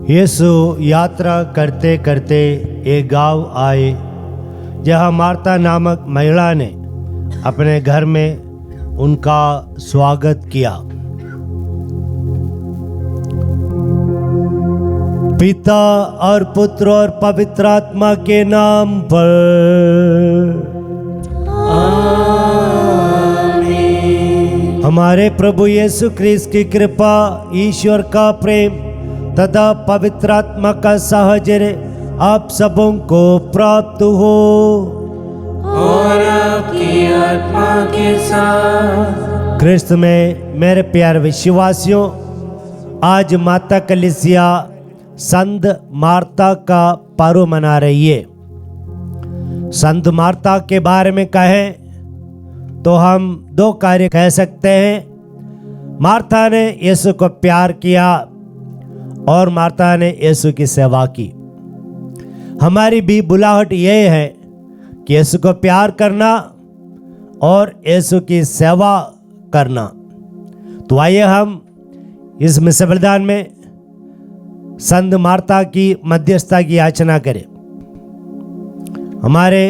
यीशु यात्रा करते करते एक गांव आए जहां मार्ता नामक महिला ने अपने घर में उनका स्वागत किया। पिता और पुत्र और पवित्र आत्मा के नाम पर आमीन। हमारे प्रभु यीशु ख्रीस्त की कृपा, ईश्वर का प्रेम तथा पवित्र आत्मा का साहचर्य आप सबों को प्राप्त हो और आपकी आत्मा के साथ। ख्रिस्त में मेरे प्यारे विश्वासियों, आज माता कलीसिया संत मार्ता का पर्व मना रही है। संत मार्ता के बारे में कहें तो हम दो कार्य कह सकते हैं। मार्ता ने यीशु को प्यार किया और मार्ता ने यीशु की सेवा की। हमारी भी बुलाहट यह है कि यीशु को प्यार करना और यीशु की सेवा करना। तो आइए हम इस मिस्र बलिदान में संत मार्ता की मध्यस्थता की याचना करें। हमारे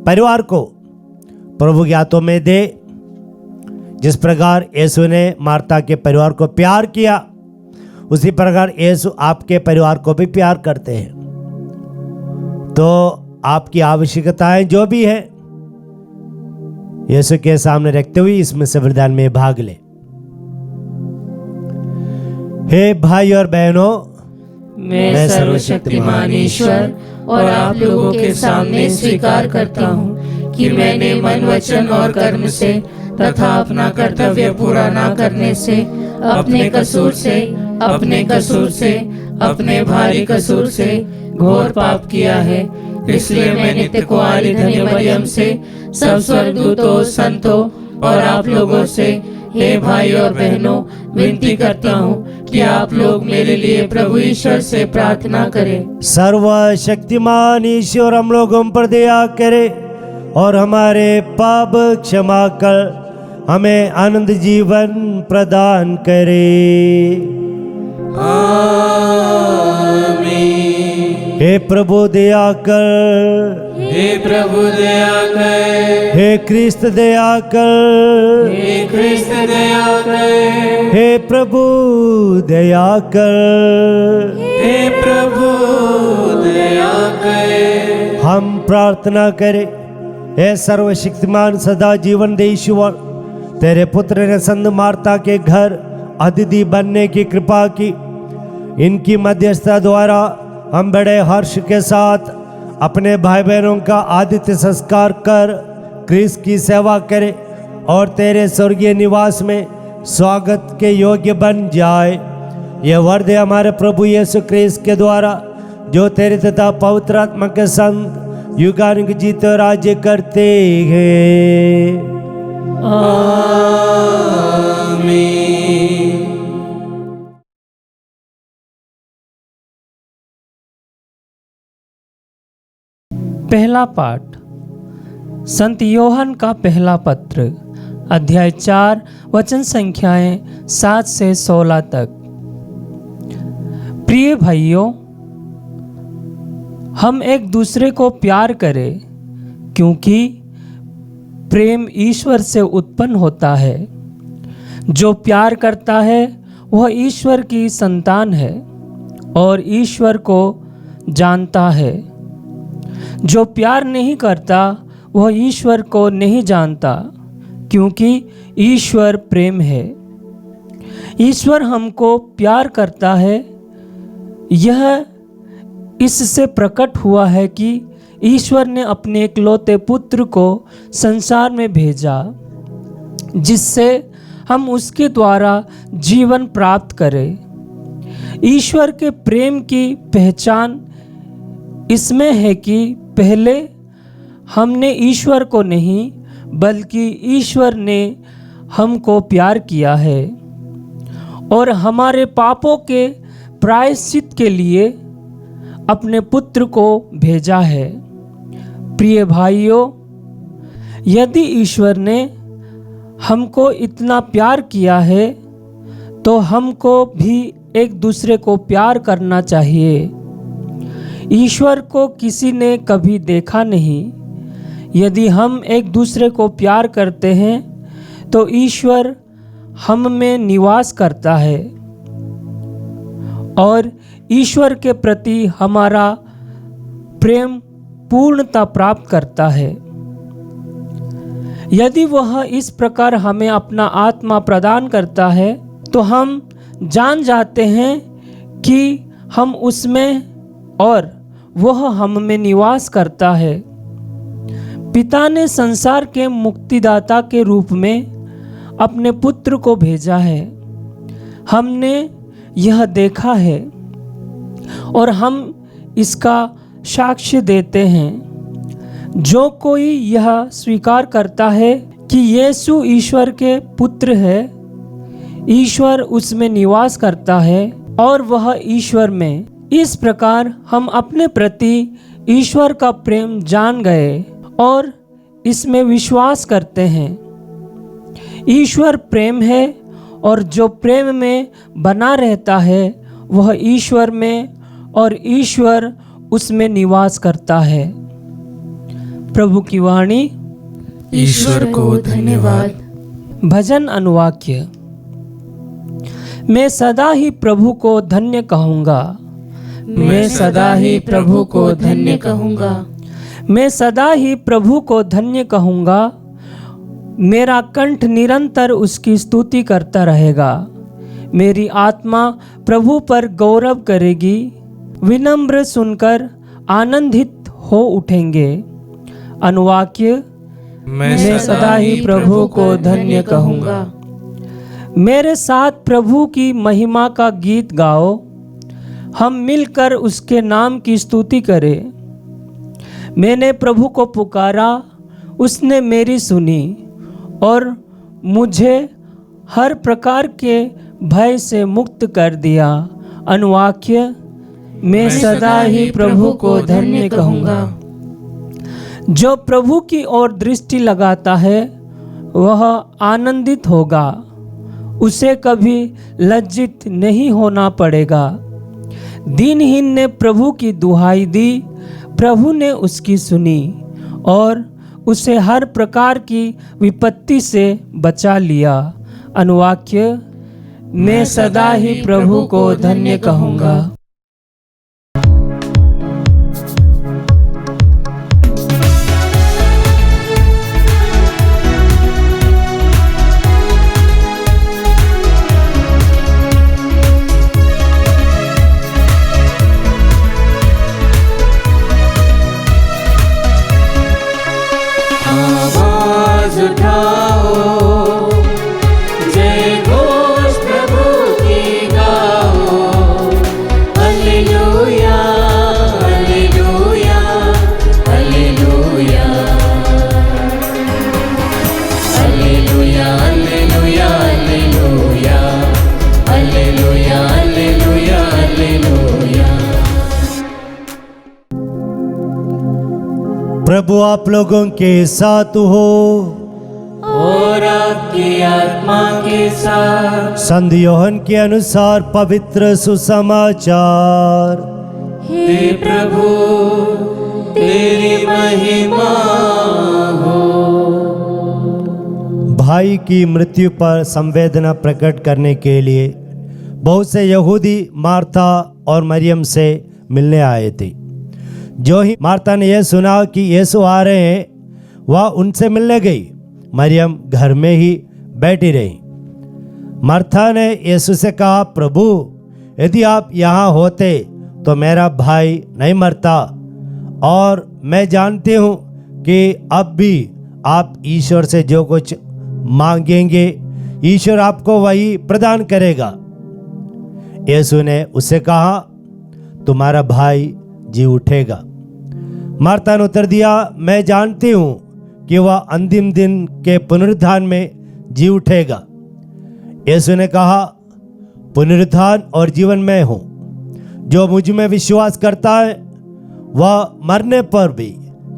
परिवार को प्रभु के हाथों में दे। जिस प्रकार यीशु ने मार्ता के परिवार को प्यार किया, उसी प्रकार यीशु आपके परिवार को भी प्यार करते हैं। तो आपकी आवश्यकताएं जो भी है यीशु के सामने रखते हुए इस मिस्र बलिदान में भाग ले। हे भाई और बहनों, मैं सर्वशक्तिमान ईश्वर और आप लोगों के सामने स्वीकार करता हूँ कि मैंने मन, वचन और कर्म से तथा अपना कर्तव्य पूरा न करने से, अपने कसूर से, अपने भारी कसूर से घोर पाप किया है। इसलिए मैं नित्य कुंवारी धन्य मरियम से, सब स्वर्गदूतों, संतों और आप लोगों से, हे भाई और बहनों, विनती करता हूँ कि आप लोग मेरे लिए प्रभु ईश्वर से प्रार्थना करें। सर्वशक्तिमान ईश्वर हम लोगों पर दया करे और हमारे पाप क्षमा कर हमें आनंद जीवन प्रदान करे। आमीन। हे प्रभु दया कर, हे प्रभु दया कर, हे ख्रिस्त दया कर, हे ख्रिस्त दया कर, हे प्रभु दया कर, हे प्रभु दया कर। हम प्रार्थना करें। हे सर्वशक्तिमान सदा जीवन दे ईश्वर, तेरे पुत्र ने संत मार्ता के घर अतिथि बनने की कृपा की। इनकी मध्यस्थता द्वारा हम बड़े हर्ष के साथ अपने भाई बहनों का आदित्य संस्कार कर ख्रीस्त की सेवा करें और तेरे स्वर्गीय निवास में स्वागत के योग्य बन जाए। यह वरद है हमारे प्रभु यीशु ख्रीस्त के द्वारा, जो तेरे तथा पवित्र आत्मा के संग युगानुग जीते और राज्य करते हैं। आमीन। पहला पाठ संत योहन का पहला पत्र, अध्याय 4, वचन संख्याएं 7 से 16 तक। प्रिय भाइयों, हम एक दूसरे को प्यार करें, क्योंकि प्रेम ईश्वर से उत्पन्न होता है। जो प्यार करता है वह ईश्वर की संतान है और ईश्वर को जानता है। जो प्यार नहीं करता वह ईश्वर को नहीं जानता, क्योंकि ईश्वर प्रेम है। ईश्वर हमको प्यार करता है, यह इससे प्रकट हुआ है कि ईश्वर ने अपने इकलौते पुत्र को संसार में भेजा, जिससे हम उसके द्वारा जीवन प्राप्त करें। ईश्वर के प्रेम की पहचान इसमें है कि पहले हमने ईश्वर को नहीं, बल्कि ईश्वर ने हमको प्यार किया है और हमारे पापों के प्रायश्चित के लिए अपने पुत्र को भेजा है। प्रिय भाइयों, यदि ईश्वर ने हमको इतना प्यार किया है तो हमको भी एक दूसरे को प्यार करना चाहिए। ईश्वर को किसी ने कभी देखा नहीं। यदि हम एक दूसरे को प्यार करते हैं तो ईश्वर हम में निवास करता है और ईश्वर के प्रति हमारा प्रेम पूर्णता प्राप्त करता है। यदि वह इस प्रकार हमें अपना आत्मा प्रदान करता है तो हम जान जाते हैं कि हम उसमें और वह हम में निवास करता है। पिता ने संसार के मुक्तिदाता के रूप में अपने पुत्र को भेजा है। हमने यह देखा है और हम इसका साक्ष्य देते हैं। जो कोई यह स्वीकार करता है कि यीशु ईश्वर के पुत्र है, ईश्वर उसमें निवास करता है और वह ईश्वर में। इस प्रकार हम अपने प्रति ईश्वर का प्रेम जान गए और इसमें विश्वास करते हैं। ईश्वर प्रेम है और जो प्रेम में बना रहता है वह ईश्वर में और ईश्वर उसमें निवास करता है। प्रभु की वाणी। ईश्वर को धन्यवाद। भजन अनुवाक्य। मैं सदा ही प्रभु को धन्य कहूँगा। मैं सदा ही प्रभु को धन्य कहूँगा। मैं सदा ही प्रभु को धन्य कहूँगा। मेरा कंठ निरंतर उसकी स्तुति करता रहेगा। मेरी आत्मा प्रभु पर गौरव करेगी। विनम्र सुनकर आनंदित हो उठेंगे। अनुवाक्य। मैं सदा ही प्रभु को धन्य कहूँगा। मेरे साथ प्रभु की महिमा का गीत गाओ। हम मिलकर उसके नाम की स्तुति करें। मैंने प्रभु को पुकारा, उसने मेरी सुनी और मुझे हर प्रकार के भय से मुक्त कर दिया। अनुवाक्य। मैं सदा ही प्रभु को धन्य कहूँगा। जो प्रभु की ओर दृष्टि लगाता है वह आनंदित होगा। उसे कभी लज्जित नहीं होना पड़ेगा। दीनहीन ने प्रभु की दुहाई दी, प्रभु ने उसकी सुनी और उसे हर प्रकार की विपत्ति से बचा लिया। अनुवाक्य। मैं सदा ही प्रभु को धन्य कहूँगा। आवाज उठाओ, जय घोष प्रभु की गाओ। हालेलुया, हालेलुया, हालेलुया। हालेलुया, हालेलुया, हालेलुया। हालेलुया, हालेलुया, हालेलुया। प्रभु आप लोगों के साथ हो और आपकी आत्मा के साथ। संत योहन के अनुसार पवित्र सुसमाचार। हे प्रभु, तेरी महिमा हो। भाई की मृत्यु पर संवेदना प्रकट करने के लिए बहुत से यहूदी मार्था और मरियम से मिलने आए थे। जो ही मार्था ने यह सुना कि यीशु आ रहे हैं, वह उनसे मिलने गई। मरियम घर में ही बैठी रही। मार्था ने यीशु से कहा, प्रभु, यदि आप यहाँ होते तो मेरा भाई नहीं मरता। और मैं जानती हूँ कि अब भी आप ईश्वर से जो कुछ मांगेंगे, ईश्वर आपको वही प्रदान करेगा। यीशु ने उससे कहा, तुम्हारा भाई जी उठेगा। मार्था ने उत्तर दिया, मैं जानती हूँ कि वह अंतिम दिन के पुनरुत्थान में जी उठेगा। यीशु ने कहा, पुनरुत्थान और जीवन मैं हूँ। जो मुझ में विश्वास करता है वह मरने पर भी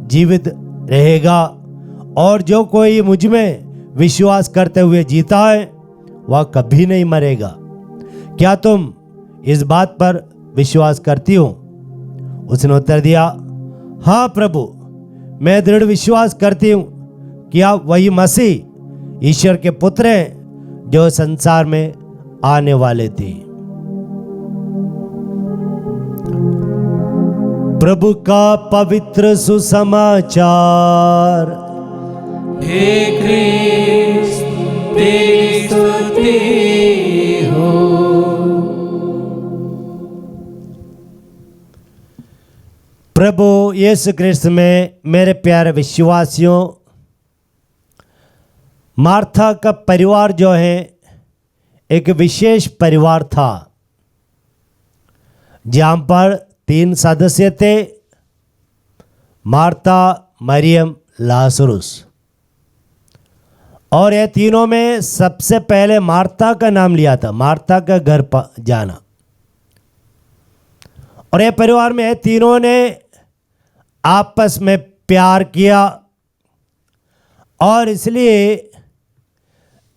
जीवित रहेगा, और जो कोई मुझ में विश्वास करते हुए जीता है वह कभी नहीं मरेगा। क्या तुम इस बात पर विश्वास करती हूँ। उसने उत्तर दिया, हाँ प्रभु, मैं दृढ़ विश्वास करती हूँ कि आप वही मसीह ईश्वर के पुत्र हैं जो संसार में आने वाले थे। प्रभु का पवित्र सुसमाचार। हे क्रिस्त तेरी स्तुति हो। प्रभु यीशु क्रिस्त में मेरे प्यारे विश्वासियों, मार्था का परिवार जो है एक विशेष परिवार था, जहाँ पर 3 सदस्य थे, मार्था, मरियम, लाजरुस। और ये तीनों में सबसे पहले मार्था का नाम लिया था, मार्था का घर पर जाना। और ये परिवार में तीनों ने आपस में प्यार किया, और इसलिए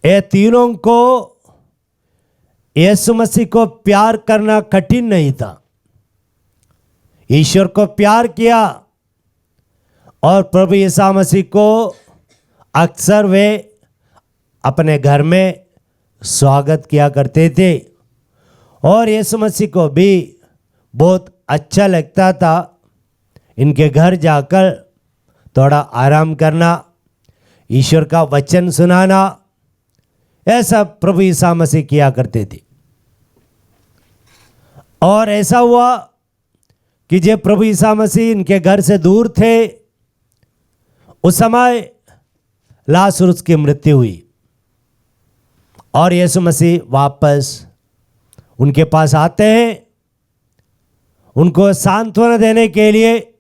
ये तीनों को यीशु मसीह को प्यार करना कठिन नहीं था। ईश्वर को प्यार किया और प्रभु यीशु मसीह को अक्सर वे अपने घर में स्वागत किया करते थे। और यीशु मसीह को भी बहुत अच्छा लगता था इनके घर जाकर थोड़ा आराम करना, ईश्वर का वचन सुनाना। ऐसा प्रभु यीशु मसीह किया करते थे। और ऐसा हुआ कि जब प्रभु यीशु मसीह इनके घर से दूर थे, उस समय लाजरुस की मृत्यु हुई। और यीशु मसीह वापस उनके पास आते हैं, उनको सांत्वना देने के लिए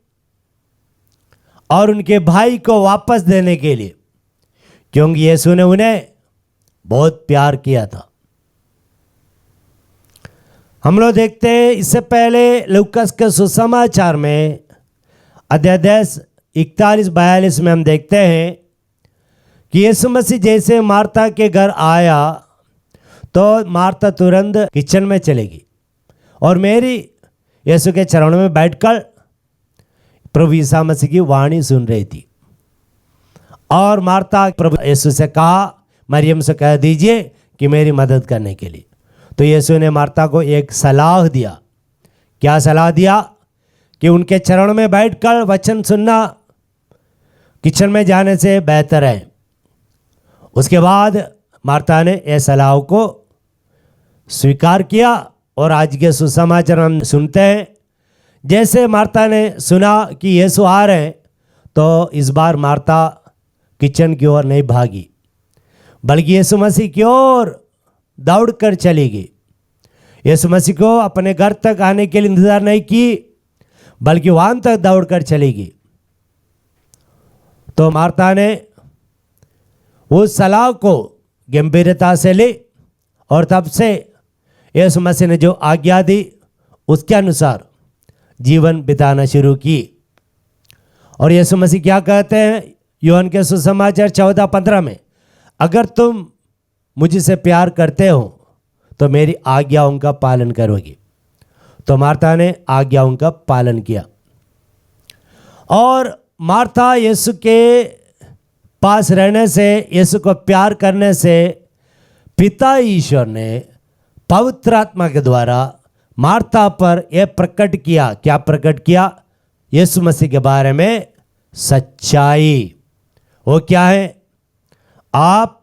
और उनके भाई को वापस देने के लिए, क्योंकि यीशु ने उन्हें बहुत प्यार किया था। हम लोग देखते हैं, इससे पहले लूकास के सुसमाचार में अध्याय 10 41-42 में हम देखते हैं कि यीशु मसीह जैसे मार्था के घर आया तो मार्था तुरंत किचन में चलेगी और मेरी यीशु के चरणों में बैठकर प्रभु यीशु मसीह की वाणी सुन रही थी। और मार्था प्रभु यीशु से कहा, मरियम से कह दीजिए कि मेरी मदद करने के लिए। तो यीशु ने मार्था को एक सलाह दिया। क्या सलाह दिया? कि उनके चरणों में बैठकर वचन सुनना किचन में जाने से बेहतर है। उसके बाद मार्था ने यह सलाह को स्वीकार किया। और आज के सुसमाचार हम सुनते हैं, जैसे मार्था ने सुना कि यीशु आ रहे हैं, तो इस बार मार्था किचन की ओर नहीं भागी, बल्कि यीशु मसीह की ओर दौड़कर चली गई। यीशु मसीह को अपने घर तक आने के लिए इंतजार नहीं की, बल्कि वहां तक दौड़कर चली गई। तो मार्था ने उस सलाह को गंभीरता से ली और तब से यीशु मसीह ने जो आज्ञा दी उसके अनुसार जीवन बिताना शुरू की। और यीशु मसीह क्या कहते हैं यूहन्ना के सुसमाचार 14:15 में, अगर तुम मुझसे प्यार करते हो तो मेरी आज्ञाओं का पालन करोगे। तो मार्था ने आज्ञाओं का पालन किया। और मार्था यीशु के पास रहने से, यीशु को प्यार करने से पिता ईश्वर ने पवित्र आत्मा के द्वारा मार्था पर यह प्रकट किया। क्या प्रकट किया? यीशु मसीह के बारे में सच्चाई। वो क्या है? आप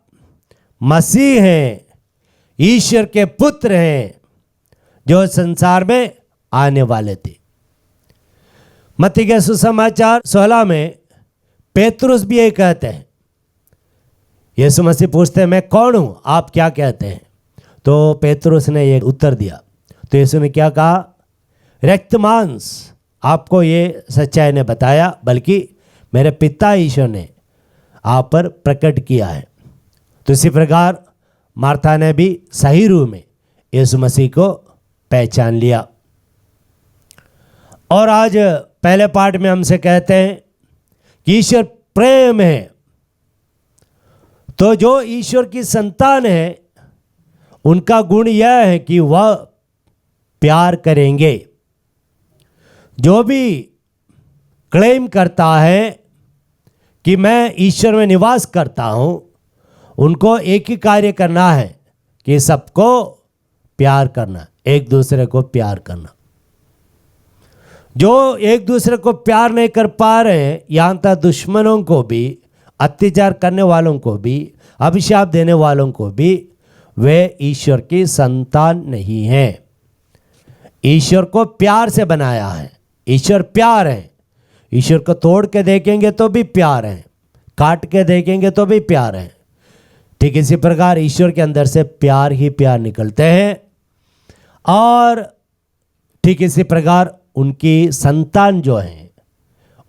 मसीह हैं, ईश्वर के पुत्र हैं, जो संसार में आने वाले थे। मत्ती के सुसमाचार 16 में पेतरुस भी यही कहते हैं। यीशु मसीह पूछते हैं, मैं कौन हूं, आप क्या कहते हैं? तो पेतरुस ने ये उत्तर दिया। तो यीशु ने क्या कहा? रक्त मांस आपको ये सच्चाई ने बताया, बल्कि मेरे पिता ईश्वर ने आप पर प्रकट किया है। तो इसी प्रकार मार्था ने भी सही रूप में यीशु मसीह को पहचान लिया। और आज पहले पाठ में हमसे कहते हैं कि ईश्वर प्रेम है। तो जो ईश्वर की संतान है उनका गुण यह है कि वह प्यार करेंगे। जो भी क्लेम करता है कि मैं ईश्वर में निवास करता हूँ, उनको एक ही कार्य करना है कि सबको प्यार करना, एक दूसरे को प्यार करना। जो एक दूसरे को प्यार नहीं कर पा रहे हैं, यहाँ तक दुश्मनों को भी, अत्याचार करने वालों को भी, अभिशाप देने वालों को भी, वे ईश्वर की संतान नहीं है। ईश्वर को प्यार से बनाया है। ईश्वर प्यार है। ईश्वर को तोड़ के देखेंगे तो भी प्यार है, काट के देखेंगे तो भी प्यार है। ठीक इसी प्रकार ईश्वर के अंदर से प्यार ही प्यार निकलते हैं, और ठीक इसी प्रकार उनकी संतान जो है,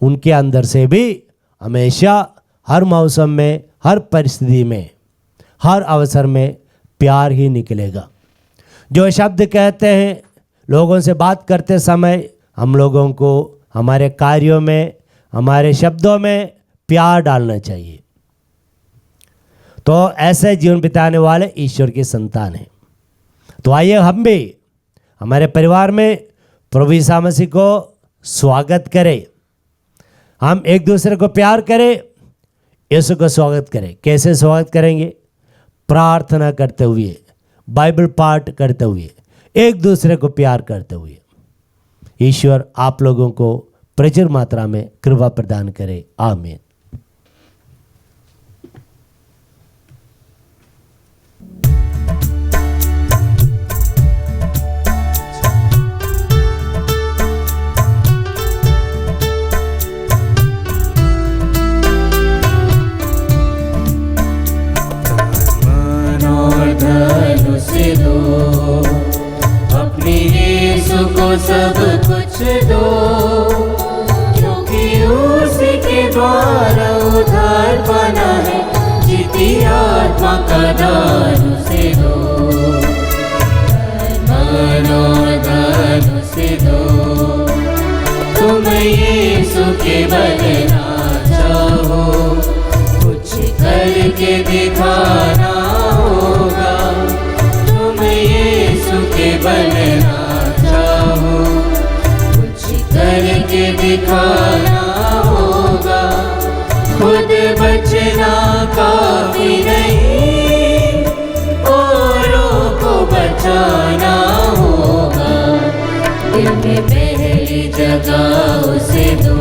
उनके अंदर से भी हमेशा, हर मौसम में, हर परिस्थिति में, हर अवसर में प्यार ही निकलेगा। जो शब्द कहते हैं, लोगों से बात करते समय हम लोगों को हमारे कार्यों में, हमारे शब्दों में प्यार डालना चाहिए। तो ऐसे जीवन बिताने वाले ईश्वर की संतान हैं। तो आइए हम भी हमारे परिवार में प्रभु यीशु मसीह को स्वागत करें। हम एक दूसरे को प्यार करें, यीशु को स्वागत करें। कैसे स्वागत करेंगे? प्रार्थना करते हुए, बाइबल पाठ करते हुए, एक दूसरे को प्यार करते हुए। ईश्वर आप लोगों को प्रचुर मात्रा में कृपा प्रदान करे। आमीन। सब कुछ दो, क्योंकि उसी के द्वारा उद्धार पाना है। जीती आत्मा का दान उसे दो, मन और धन उसे दो। तुम यीशु के बनना चाहो, कुछ करके दिखाना होगा। तुम यीशु के बनना करके दिखाना होगा। खुद बचना काफी नहीं, औरों को बचाना होगा। दिल में पहली जगह उसे दो,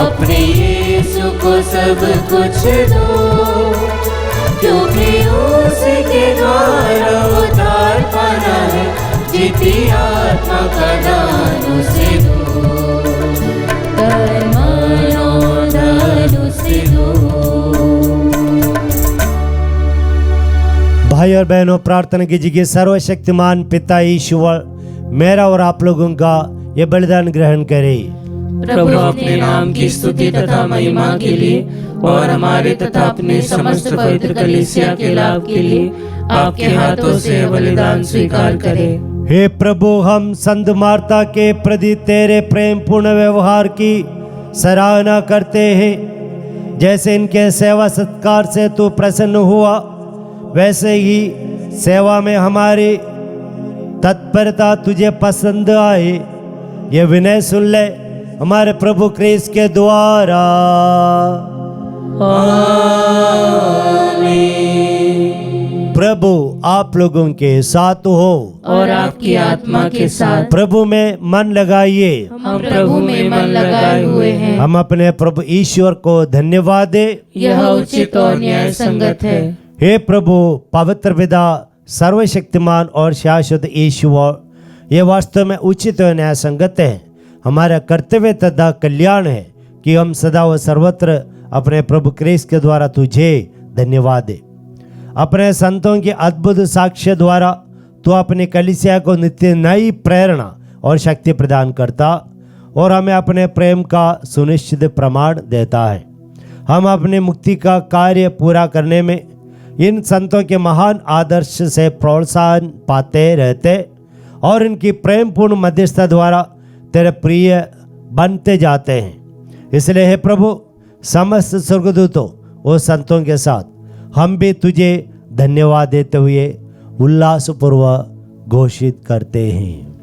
अपने यीशु को सब कुछ दो, क्योंकि उसके द्वारा उद्धार पाना है। जीती आत्मा का दान उसे दो, मन और धन उसे दो। भाई और बहनों, प्रार्थना कीजिए कि सर्वशक्तिमान पिता ईश्वर मेरा और आप लोगों का ये बलिदान ग्रहण करे। प्रभु अपने नाम की स्तुति तथा महिमा के लिए और हमारे तथा अपने समस्त पवित्र कलीसिया के लाभ के लिए आपके हाथों से बलिदान स्वीकार करें। हे प्रभु, हम संत मार्ता के प्रति तेरे प्रेम पूर्ण व्यवहार की सराहना करते हैं। जैसे इनके सेवा सत्कार से तू प्रसन्न हुआ, वैसे ही सेवा में हमारी तत्परता तुझे पसंद आए। ये विनय सुन ले हमारे प्रभु क्रिस्त के द्वारा। प्रभु आप लोगों के साथ हो और आपकी आत्मा के साथ। प्रभु में मन लगाइए। हम प्रभु में मन लगाए हुए हैं। हम अपने प्रभु ईश्वर को धन्यवाद दे। यह उचित और न्याय संगत है। हे प्रभु पवित्र पिता, सर्वशक्तिमान और शाश्वत ईश्वर, ये वास्तव में उचित और न्याय संगत है। हमारा कर्तव्य तथा कल्याण है कि हम सदा व सर्वत्र अपने प्रभु क्रिस्त के द्वारा तुझे धन्यवाद दे। अपने संतों के अद्भुत साक्ष्य द्वारा तो अपनी कलीसिया को नित्य नई प्रेरणा और शक्ति प्रदान करता और हमें अपने प्रेम का सुनिश्चित प्रमाण देता है। हम अपनी मुक्ति का कार्य पूरा करने में इन संतों के महान आदर्श से प्रोत्साहन पाते रहते और इनकी प्रेमपूर्ण मध्यस्थता द्वारा तेरे प्रिय बनते जाते हैं। इसलिए हे प्रभु, समस्त स्वर्गदूतों और संतों के साथ हम भी तुझे धन्यवाद देते हुए उल्लासपूर्वक घोषित करते हैं।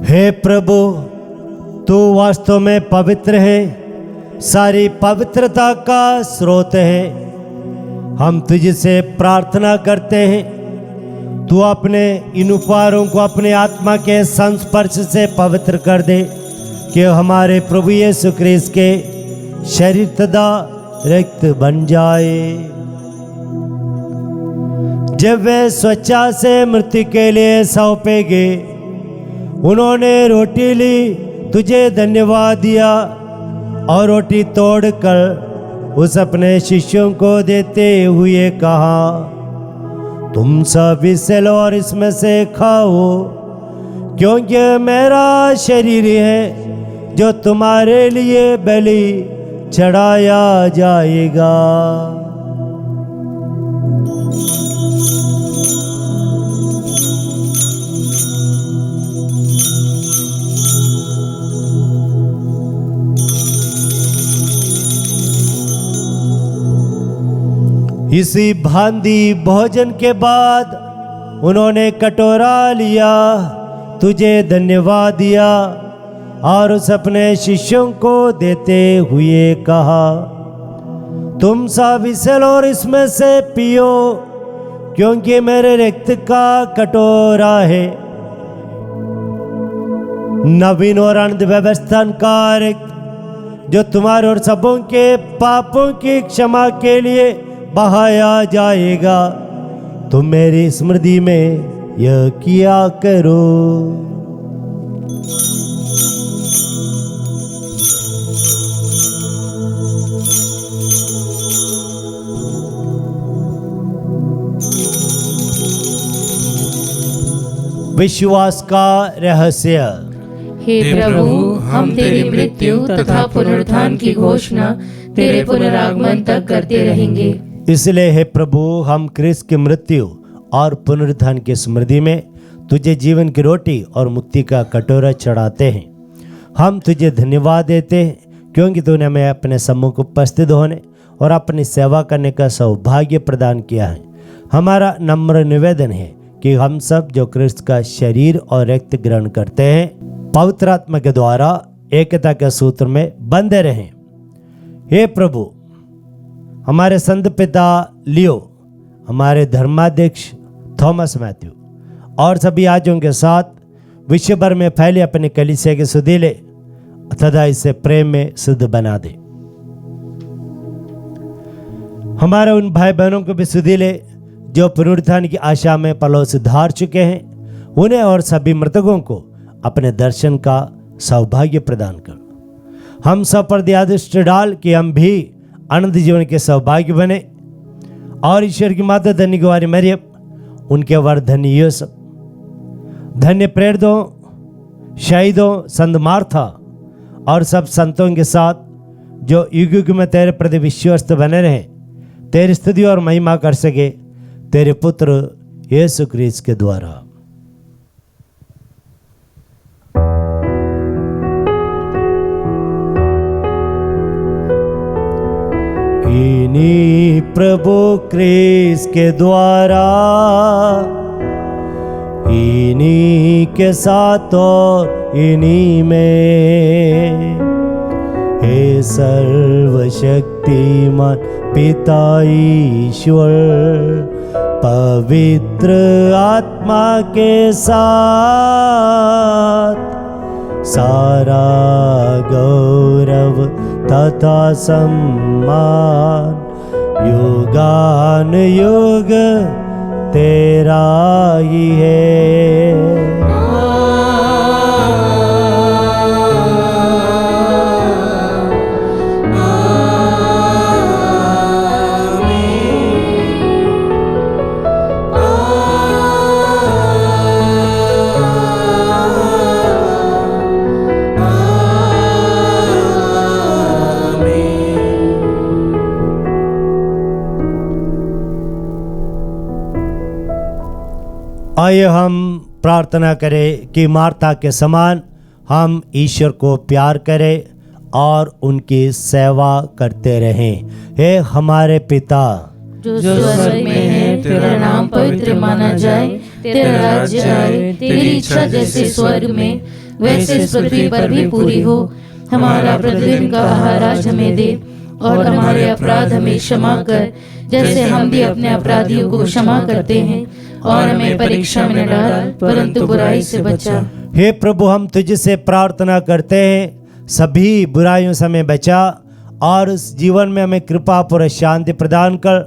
हे प्रभु, तू वास्तव में पवित्र है, सारी पवित्रता का स्रोत है। हम तुझसे प्रार्थना करते हैं, तू अपने इन उपहारों को अपने आत्मा के संस्पर्श से पवित्र कर दे, कि हमारे प्रभु यीशु ख्रीस्त के शरीर तथा रक्त बन जाए। जब वे स्वेच्छा से मृत्यु के लिए सौंपेगे, उन्होंने रोटी ली, तुझे धन्यवाद दिया और रोटी तोड़कर उस अपने शिष्यों को देते हुए कहा, तुम सब इससे लो और इसमें से खाओ, क्योंकि मेरा शरीर है जो तुम्हारे लिए बलि चढ़ाया जाएगा। इसी भांति भोजन के बाद उन्होंने कटोरा लिया, तुझे धन्यवाद दिया और उस अपने शिष्यों को देते हुए कहा, तुम सब इसे लो और इसमें से पियो, क्योंकि मेरे रक्त का कटोरा है, नवीन और अनंत व्यवस्था का रक्त, जो तुम्हारे और सबों के पापों की क्षमा के लिए बहाया जाएगा। तुम मेरी स्मृति में यह किया करो। विश्वास का रहस्य। हे प्रभु, हम तेरी मृत्यु तथा पुनरुत्थान की घोषणा तेरे पुनरागमन तक करते रहेंगे। इसलिए हे प्रभु, हम क्रिस्त की मृत्यु और पुनरुत्थान की स्मृति में तुझे जीवन की रोटी और मुक्ति का कटोरा चढ़ाते हैं। हम तुझे धन्यवाद देते हैं, क्योंकि तूने हमें अपने सम्मुख उपस्थित होने और अपनी सेवा करने का सौभाग्य प्रदान किया है। हमारा नम्र निवेदन है कि हम सब जो क्रिस्त का शरीर और रक्त ग्रहण करते हैं, पवित्र आत्मा के द्वारा एकता के सूत्र में बंधे रहें। हे प्रभु, हमारे संत पिता लियो, हमारे धर्माध्यक्ष थॉमस मैथ्यू और सभी आजों के साथ विश्व भर में फैले अपने कलीसिया के सुधीले तथा इसे प्रेम में शुद्ध बना दे। हमारे उन भाई बहनों को भी सुधीले जो पुनरुत्थान की आशा में पलों से धार चुके हैं, उन्हें और सभी मृतकों को अपने दर्शन का सौभाग्य प्रदान कर। हम सब पर दयादृष्टि डाल कि हम भी अनंत जीवन के सौभाग्य बने और ईश्वर की माता धन्य कुंवारी मरियम, उनके वर धन्य यूसुफ, धन्य प्रेरितों, शहीदों, संत मार्था और सब संतों के साथ जो युग युग में तेरे प्रति विश्वस्त बने रहे, तेरी स्तुति और महिमा कर सके, तेरे पुत्र यीशु ख्रीस्त के द्वारा। इन्हीं प्रभु ख्रीस्त के द्वारा, इन्हीं के साथ और इन्हीं में, हे सर्वशक्तिमान पिता ईश्वर, पवित्र आत्मा के साथ सारा गौरव तथा सम्मान युगान युग तेरा ही है। आइए हम प्रार्थना करें कि मार्था के समान हम ईश्वर को प्यार करें और उनकी सेवा करते रहें। हे हमारे पिता जो स्वर्ग में है, तेरा नाम पवित्र माना जाए, तेरा राज्य आए, तेरी इच्छा जैसे स्वर्ग में वैसे इस पृथ्वी पर भी पूरी हो। हमारा प्रतिदिन का आहार आज हमें दे, और हमारे अपराध हमें क्षमा कर, जैसे हम भी अपने अपराधियों को क्षमा करते हैं, और हमें परीक्षा में न डाल, परंतु बुराई से बचा। हे प्रभु, हम तुझसे प्रार्थना करते हैं, सभी बुराइयों से हमें बचा और इस जीवन में हमें कृपा पूर्ण शांति प्रदान कर।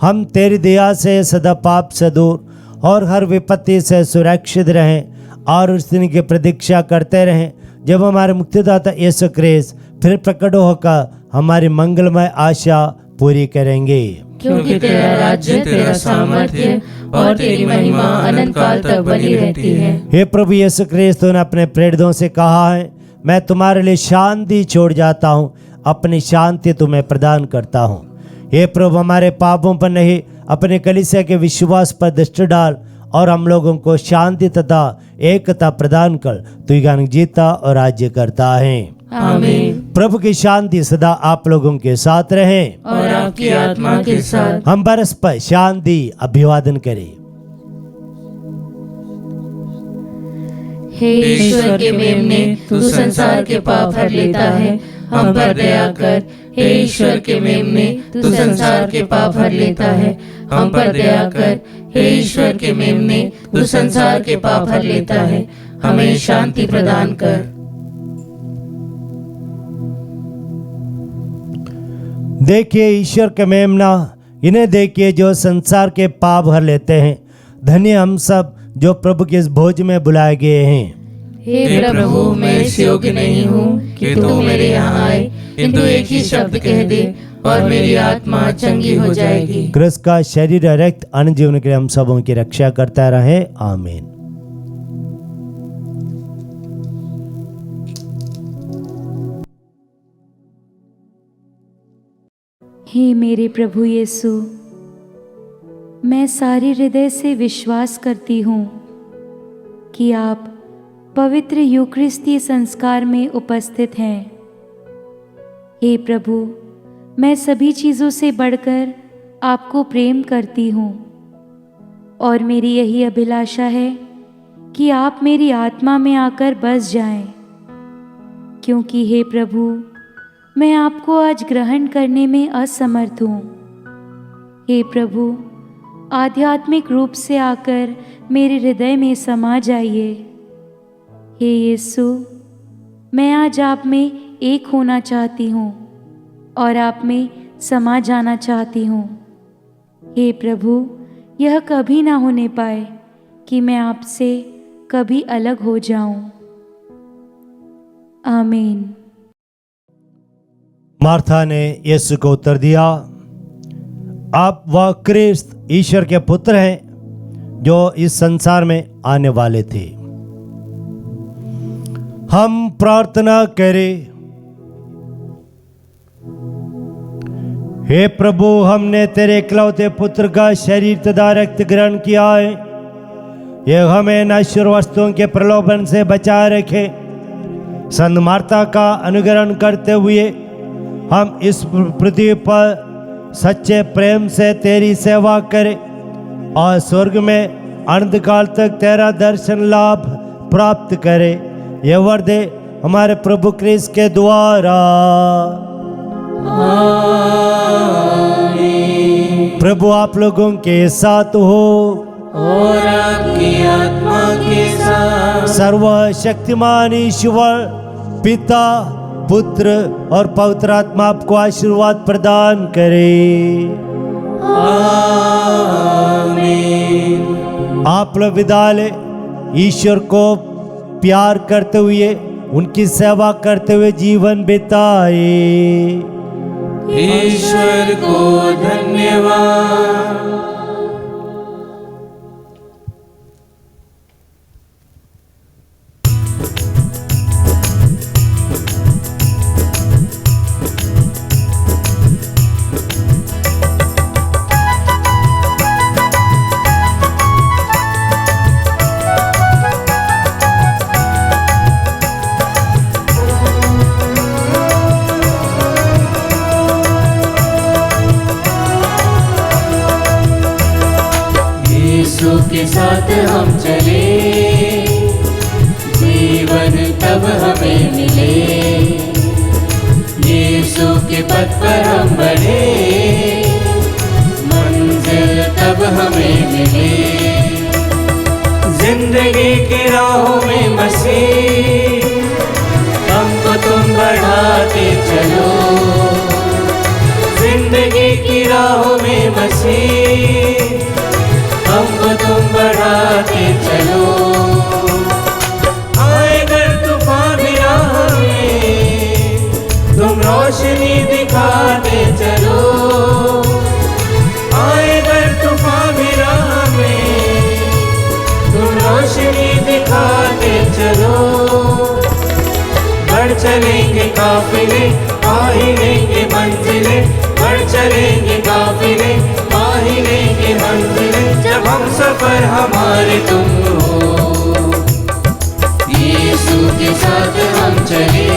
हम तेरी दया से सदा पाप से दूर और हर विपत्ति से सुरक्षित रहें और उस दिन की प्रतीक्षा करते रहें जब हमारे मुक्तिदाता यीशु ख्रीस्त फिर प्रकट होकर हमारी मंगलमय आशा पूरी करेंगे। क्योंकि तेरा राज्य, तेरा सामर्थ्य और तेरी महिमा अनंत काल तक बनी रहती है। हे प्रभु यीशु ख्रीस्त ने अपने प्रेरितों से कहा है, मैं तुम्हारे लिए शांति छोड़ जाता हूँ, अपनी शांति तुम्हें प्रदान करता हूँ। हे प्रभु, हमारे पापों पर नहीं अपने कलीसिया के विश्वास पर दृष्टि डाल और हम लोगों को शांति तथा एकता प्रदान कर। तू ज्ञान जीता और राज्य करता है। आमीन। प्रभु की शांति सदा आप लोगों के साथ रहे और आपकी आत्मा के साथ। हम परस्पर शांति अभिवादन करें। हे ईश्वर के मेमने, तू संसार के पाप हर लेता है, हम पर दया कर। हे ईश्वर के मेमने, तू संसार के पाप हर लेता है, हम पर दया कर। हे ईश्वर के मेमने, तू संसार के पाप हर लेता है, हमें शांति प्रदान कर। देखिए ईश्वर के मेमना, इन्हें देखिए जो संसार के पाप हर लेते हैं। धन्य हम सब जो प्रभु के इस भोज में बुलाए गए हैं। हे प्रभु, मैं इस योग्य नहीं हूँ कि तू मेरे यहाँ आए, किंतु एक ही शब्द कह दे और मेरी आत्मा चंगी हो जाएगी। क्रिस्त का शरीर और रक्त अनंत जीवन के लिए हम सबों की रक्षा करता रहे। आमीन। हे मेरे प्रभु यीशु, मैं सारे हृदय से विश्वास करती हूँ कि आप पवित्र यूकरिस्ती संस्कार में उपस्थित हैं। हे प्रभु, मैं सभी चीज़ों से बढ़कर आपको प्रेम करती हूँ और मेरी यही अभिलाषा है कि आप मेरी आत्मा में आकर बस जाएं, क्योंकि हे प्रभु, मैं आपको आज ग्रहण करने में असमर्थ हूँ। हे प्रभु, आध्यात्मिक रूप से आकर मेरे हृदय में समा जाइए। हे यीशु, मैं आज आप में एक होना चाहती हूँ और आप में समा जाना चाहती हूँ। हे प्रभु, यह कभी ना होने पाए कि मैं आपसे कभी अलग हो जाऊं। आमीन। मार्था ने यीशु को उत्तर दिया, आप वह क्रिस्त ईश्वर के पुत्र हैं जो इस संसार में आने वाले थे। हम प्रार्थना करें। हे प्रभु, हमने तेरे इकलौते पुत्र का शरीर तथा रक्त ग्रहण किया है। यह हमें नश्वर वस्तुओं के प्रलोभन से बचाए रखे। संत मार्था का अनुकरण करते हुए हम इस पृथ्वी पर सच्चे प्रेम से तेरी सेवा करें और स्वर्ग में अनंत काल तक तेरा दर्शन लाभ प्राप्त करे। यह वर दे हमारे प्रभु क्रिस्त के द्वारा। प्रभु आप लोगों के साथ हो और आपकी आत्मा के साथ। सर्वशक्तिमान ईश्वर पिता पुत्र और पवित्र आत्मा आपको आशीर्वाद प्रदान करे। आमीन। आप लोग विदा ले ईश्वर को प्यार करते हुए उनकी सेवा करते हुए जीवन बिताए। ईश्वर को धन्यवाद। के साथ हम चले, जीवन तब हमें मिले। यीशु के पथ पर हम बढ़े, मंजिल तब हमें मिले। जिंदगी की राहों में मसीह हमको तुम बढ़ाते चलो। जिंदगी की राहों में मसीह हमको तुम बढ़ाते चलो। आए अगर तूफान भी राह में, तुम रोशनी दिखाते चलो। आए अगर तूफान भी राह में, तुम रोशनी दिखाते चलो। बढ़ चलेंगे काफिले, आ ही लेंगे मंजिले। बढ़ चलेंगे काफिले, आ ही लेंगे मंजिले। जब हम सफर हमारे तुम हो, यीशु के साथ हम चले।